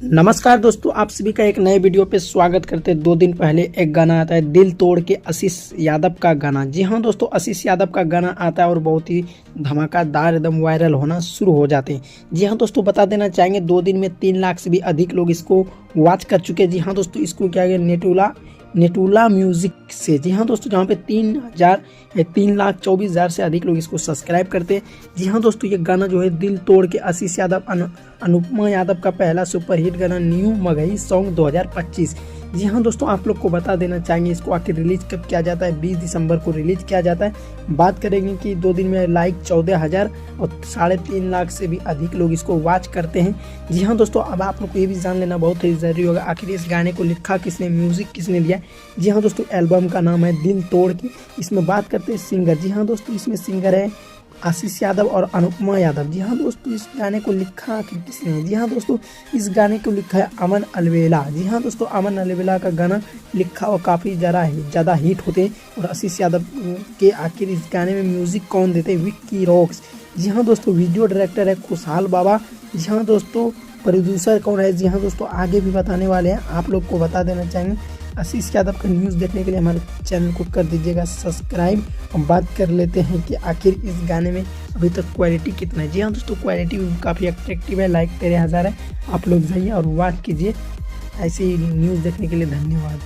नमस्कार दोस्तों, आप सभी का एक नए वीडियो पे स्वागत करते हैं। 2 दिन पहले एक गाना आता है दिल तोड़ के, आशीष यादव का गाना। जी हाँ दोस्तों, आशीष यादव का गाना आता है और बहुत ही धमाकेदार एकदम वायरल होना शुरू हो जाते हैं। जी हाँ दोस्तों, बता देना चाहेंगे 2 दिन में 3 लाख से भी अधिक लोग इसको वॉच कर चुके हैं। जी हाँ दोस्तों, इसको क्या गया नेटुला म्यूजिक से। जी हाँ दोस्तों, जहाँ पे 3,24,000 से अधिक लोग इसको सब्सक्राइब करते हैं। जी हाँ दोस्तों, ये गाना जो है दिल तोड़ के आशीष यादव अनुपमा यादव का पहला सुपरहिट गाना न्यू मगही सॉन्ग 2025। जी हाँ दोस्तों, आप लोग को बता देना चाहेंगे इसको आखिर रिलीज कब किया जाता है। 20 दिसंबर को रिलीज किया जाता है। बात करेंगे कि 2 दिन में लाइक 14,000 और 3.5 लाख से भी अधिक लोग इसको वॉच करते हैं। जी हाँ दोस्तों, अब आप लोग को ये भी जान लेना बहुत ही ज़रूरी होगा आखिर इस गाने को लिखा किसने, म्यूजिक किसने दिया। जी हाँ दोस्तों, एल्बम का नाम है दिल तोड़ के। इसमें बात करते हैं सिंगर। जी हाँ दोस्तों, इसमें सिंगर है आशीष यादव और अनुपमा यादव। जी हाँ दोस्तों, इस गाने को लिखा किसने है। जी हाँ दोस्तों, इस गाने को लिखा है अमन अलवेला। जी हाँ दोस्तों, अमन अलवेला का गाना लिखा और काफ़ी ज़्यादा हिट होते हैं। और आशीष यादव के आखिर इस गाने में म्यूजिक कौन देते हैं, विक्की रॉक्स। जी हाँ दोस्तों, वीडियो डायरेक्टर है खुशहाल बाबा। जी हाँ दोस्तों, प्रोड्यूसर कौन है, जी हाँ दोस्तों आगे भी बताने वाले हैं। आप लोग को बता देना चाहेंगे आशीष यादव का न्यूज़ देखने के लिए हमारे चैनल को कर दीजिएगा सब्सक्राइब। हम बात कर लेते हैं कि आखिर इस गाने में अभी तक क्वालिटी कितना है। जी हाँ दोस्तों, क्वालिटी काफ़ी अट्रैक्टिव है। लाइक 13,000 है। आप लोग जाइए और वॉच कीजिए। ऐसे ही न्यूज़ देखने के लिए धन्यवाद।